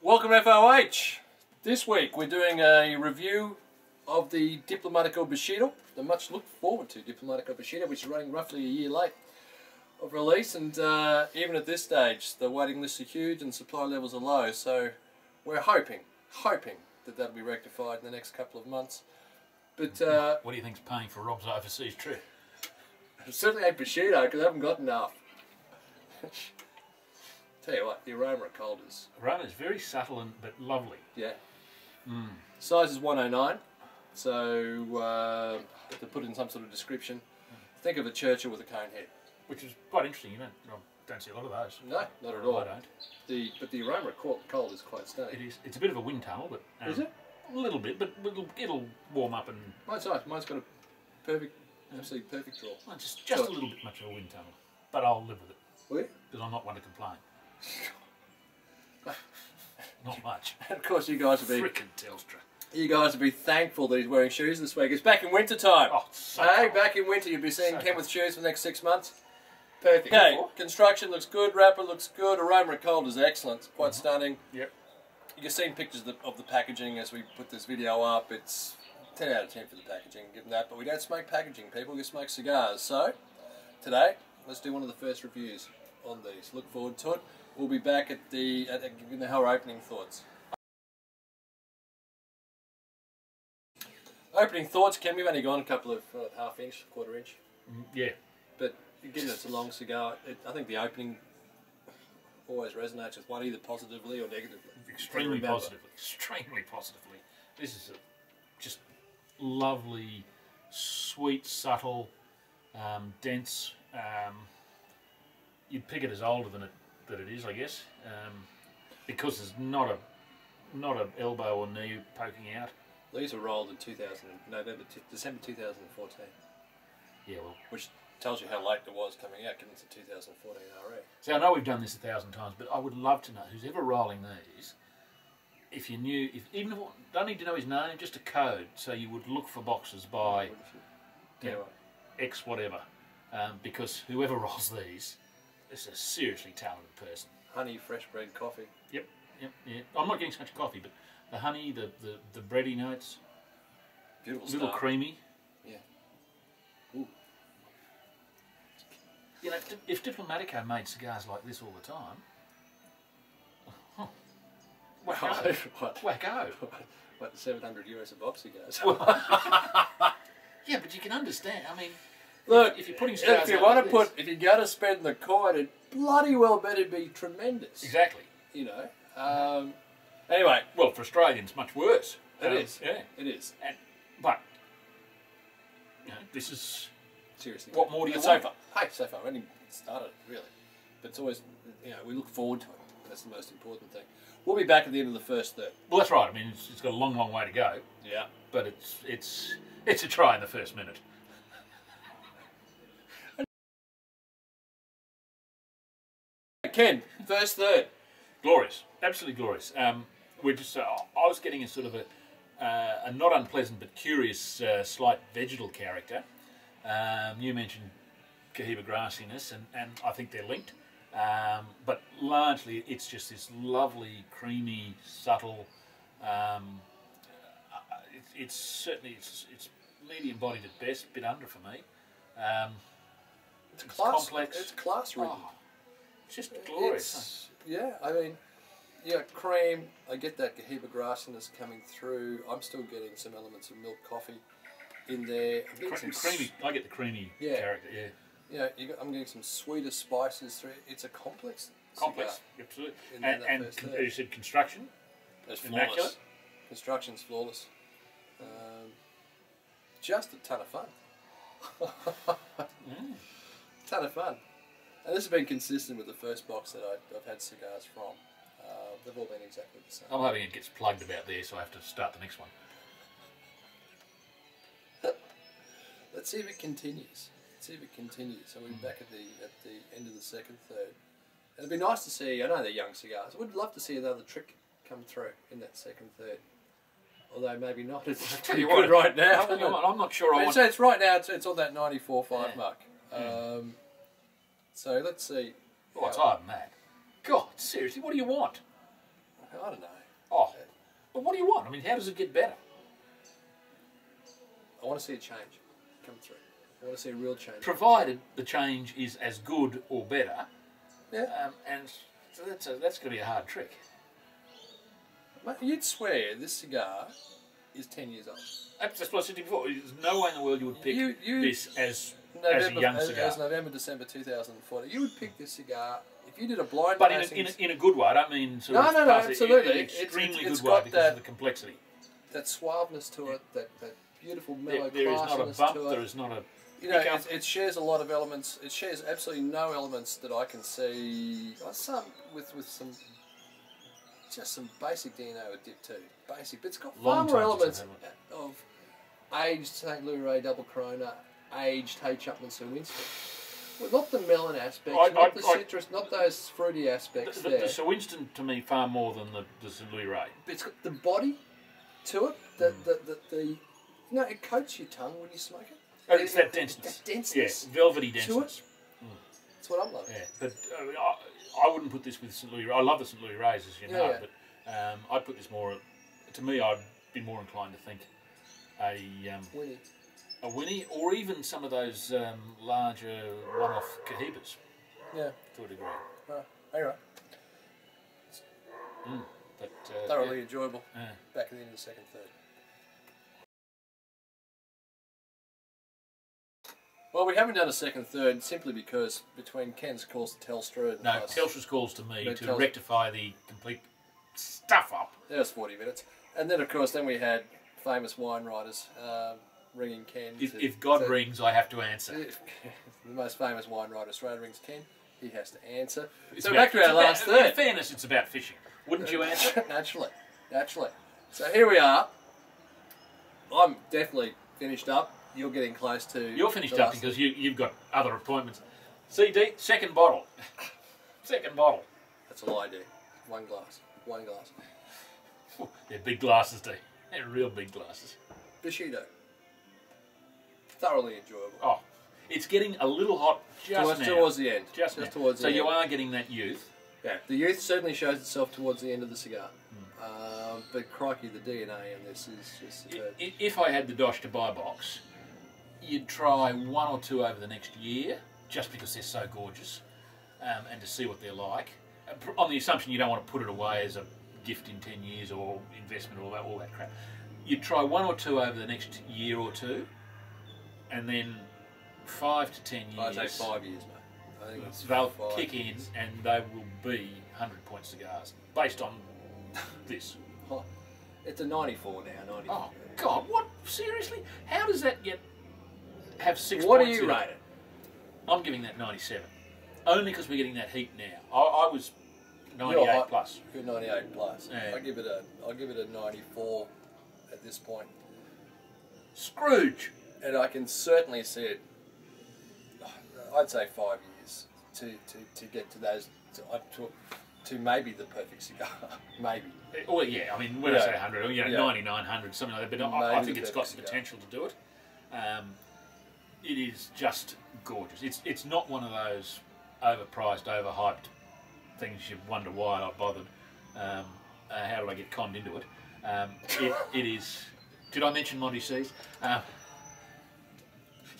Welcome to FOH. This week we're doing a review of the Diplomaticos Bushido, the much looked forward to Diplomaticos Bushido, which is running roughly a year late of release, and even at this stage the waiting lists are huge and supply levels are low, so we're hoping that that'll be rectified in the next couple of months. But what do you think's paying for Rob's overseas trip? Certainly ain't Bushido, because I haven't got enough. Tell you what, the aroma of cold is... Aroma is very subtle but lovely. Yeah. Size is 109, so to put in some sort of description, think of a Churchill with a cone head. Which is quite interesting, you don't see a lot of those. No, not at all. I don't. But the aroma of cold is quite stunning. It is. It's a bit of a wind tunnel, but... is it? A little bit, but it'll warm up and... Mine's nice. Mine's got a perfect, absolutely perfect draw. Well, just a little bit much of a wind tunnel, but I'll live with it. Will you? Because I'm not one to complain. Not much. And of course, you guys will be... Frickin' Telstra. You guys will be thankful that he's wearing shoes this week. It's back in winter time. Oh, so hey, cold. back in winter, you'll be seeing So Ken cold. with shoes for the next 6 months. Perfect. Okay, construction looks good, wrapper looks good, aroma of cold is excellent. It's quite stunning. Yep. You can see pictures of the packaging as we put this video up. It's 10 out of 10 for the packaging, given that. But we don't smoke packaging, people. We smoke cigars. So, today, let's do one of the first reviews on these. Look forward to it. We'll be back at giving our opening thoughts. Opening thoughts, Ken, we've only gone a couple of half inch, quarter inch. Yeah. But given it's a long cigar, I think the opening always resonates with one, either positively or negatively. Extremely positively. Extremely positively. This is just lovely, sweet, subtle, dense. You'd pick it as older than it is, I guess, because there's not a elbow or knee poking out. These were rolled in December 2014. Yeah, well, which tells you how late it was coming out, given it's a 2014 RE. See, I know we've done this 1,000 times, but I would love to know who's ever rolling these. If you knew, don't need to know his name, just a code, so you would look for boxes by X whatever, because whoever rolls these is a seriously talented person. Honey, fresh bread, coffee. Yep. I'm not getting so much coffee, but the honey, the bready notes, Beautiful little stuff. creamy. Yeah. Ooh. You know, if Diplomatico made cigars like this all the time, wacko. What, 700 euros a box cigars? Yeah, but you can understand. I mean, look, if you're putting cigars if you out want like to if you're going to spend the coin, it bloody well better be tremendous. exactly. You know. Anyway, Well, for Australians, much worse. it is. Yeah. It is. But you know, this is Seriously. what more do you But want? so far, hey, so far, we only started really. But it's always, we look forward to it. That's the most important thing. We'll be back at the end of the first third. Well, that's right. I mean, it's got a long, long way to go. Yeah. But it's a try in the first minute. Ken, first third. Glorious, absolutely glorious. We're just. I was getting a sort of a not unpleasant but curious slight vegetal character. You mentioned Cohiba grassiness, and I think they're linked. But largely, it's just this lovely, creamy, subtle. It's certainly it's medium bodied at best, a bit under for me. It's class. Complex. It's class ridden. Oh, it's just glorious. Yeah, I mean, cream. I get that Cohiba grassiness coming through. I'm still getting some elements of milk coffee in there. I'm getting some Creamy. I get the creamy character. Yeah. I'm getting some sweeter spices through it. It's a complex. Complex, cigar. absolutely. In And that as first you said, construction. It's Immaculate. flawless. Construction's flawless. Just a ton of fun. Ton of fun. And this has been consistent with the first box that I've had cigars from. They've all been exactly the same. I'm hoping it gets plugged about there, so I have to start the next one. Let's see if it continues. So we'll be back at the end of the second third. And it'd be nice to see. I know they're young cigars. I would love to see another trick come through in that second third. Although maybe not. It's pretty good right now. Tell you what, I'm not sure. So it's right now. It's on that 94.5 mark. So let's see. Oh, it's higher than that. God, seriously, what do you want? I don't know. Oh, but what do you want? I mean, how does it get better? I want to see a change come through. I want to see a real change. Provided the change is as good or better. Yeah. And so that's going to be a hard trick. Mate, you'd swear this cigar is 10 years old. That's what I said to you before. There's no way in the world you would pick this as a young cigar. As November, December 2014. You would pick this cigar if you did a blind but tasting. in a good way. I don't mean sort of... No, absolutely. In an extremely it's good way because of the complexity. That suaveness to it, that beautiful mellow there is not a bump, to it. there is not a... You know, it shares a lot of elements. It shares absolutely no elements that I can see. Some with some, just some basic DNA with Dip 2. Basic, but it's got far more elements of aged St. Louis Double Corona, aged Hay Chapman Sir Winston. Well, not the melon aspects, not the citrus, not those fruity aspects the Sir Winston, to me, far more than the St. Louis Ray. It's got the body to it, the you know, it coats your tongue when you smoke it. Oh, it's that denseness. That denseness. Yeah, velvety denseness. That's what I'm loving. Yeah, but I wouldn't put this with St. Louis. I love the St. Louis Rays, as you know, but I'd put this more. To me, I'd be more inclined to think a Winnie, or even some of those larger one-off Cohibas. Yeah, to a degree. Anyway, but thoroughly enjoyable. Back at the end of the second third. Well, we haven't done a second third simply because between Ken's calls to Telstra and Telstra's calls to me to rectify the complete stuff up. That was 40 minutes. And then, of course, we had famous wine writers ringing Ken. If God rings, I have to answer. The most famous wine writer Australia rings Ken. He has to answer. So back to our last third. In fairness, it's about fishing. Wouldn't you answer? Naturally. So here we are. I'm definitely finished up. You're getting close to... You're finished up because you've got other appointments. CD, second bottle. Second bottle. That's all I do. One glass. Ooh, they're big glasses, too. They're real big glasses. Bushido. Thoroughly enjoyable. Oh, it's getting a little hot just now. Towards the end. Just towards the end. So you are getting that youth. Yeah, the youth certainly shows itself towards the end of the cigar. But crikey, the DNA in this is just superb. If I had the dosh to buy a box, you'd try one or two over the next year, just because they're so gorgeous, and to see what they're like. On the assumption you don't want to put it away as a gift in 10 years or investment or all that crap. You'd try one or two over the next year or two, and then 5 to 10 years. I'd say 5 years, mate. I think they'll kick in and they will be 100-point cigars based on this. It's a 94 now. 94. Oh God! What? Seriously? How does that have 6 What points? do you rate it? I'm giving that 97. Only because we're getting that heat now. I was 98 plus. You're 98 plus. Yeah. I'll give it a 94 at this point. Scrooge. And I can certainly see it. I'd say 5 years to get to those to maybe the perfect cigar. Maybe. Oh yeah. I mean, when I say 100, 99, 100, something like that. But I think it's got the potential to do it. It is just gorgeous. It's not one of those overpriced, overhyped things you wonder why I bothered. How did I get conned into it? It is. Did I mention Monty C's?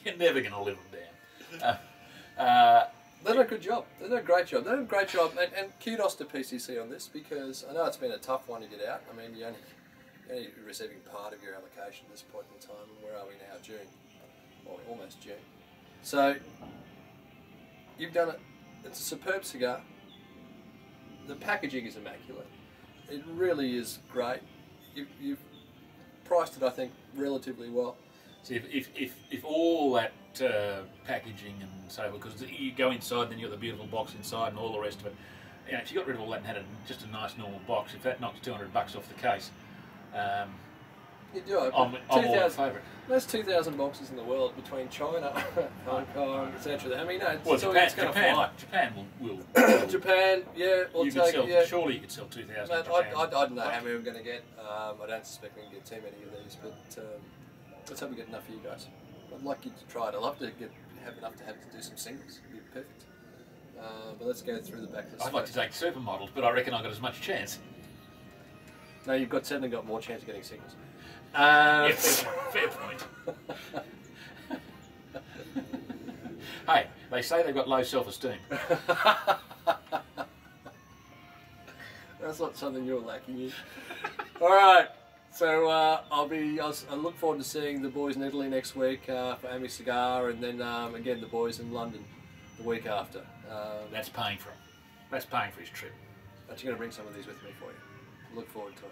You're never going to live them down. They do a good job. They do a great job. They do a great job, and kudos to PCC on this because I know it's been a tough one to get out. I mean, you're only receiving part of your allocation at this point in time, and where are we now? June, or almost June. So you've done it. It's a superb cigar. The packaging is immaculate. It really is great. You've priced it, I think, relatively well. See, if all that packaging and so forth, because you go inside, then you got the beautiful box inside and all the rest of it. You know, if you got rid of all that and had just a nice normal box, if that knocks $200 off the case, you do it. I'm all in favour. There's 2,000 boxes in the world between China, Hong Kong, etc. I mean, no, well, it's going to fly. Japan will. Japan, yeah. Surely you could sell 2,000. I don't know how many we're going to get. I don't suspect we can get too many of these, but let's hope we get enough for you guys. I'd like you to try it. I'd love to have enough to do some singles. It'd be perfect. But let's go through the back list. I'd like to take supermodels, but I reckon I've got as much chance. No, you've certainly got more chance of getting sickness. Yeah, fair point. Hey, they say they've got low self-esteem. That's not something you're lacking in. All right. So I look forward to seeing the boys in Italy next week for Ami Cigar, and then again the boys in London the week after. That's paying for him. That's paying for his trip. But you're going to bring some of these with me for you. Look forward to it.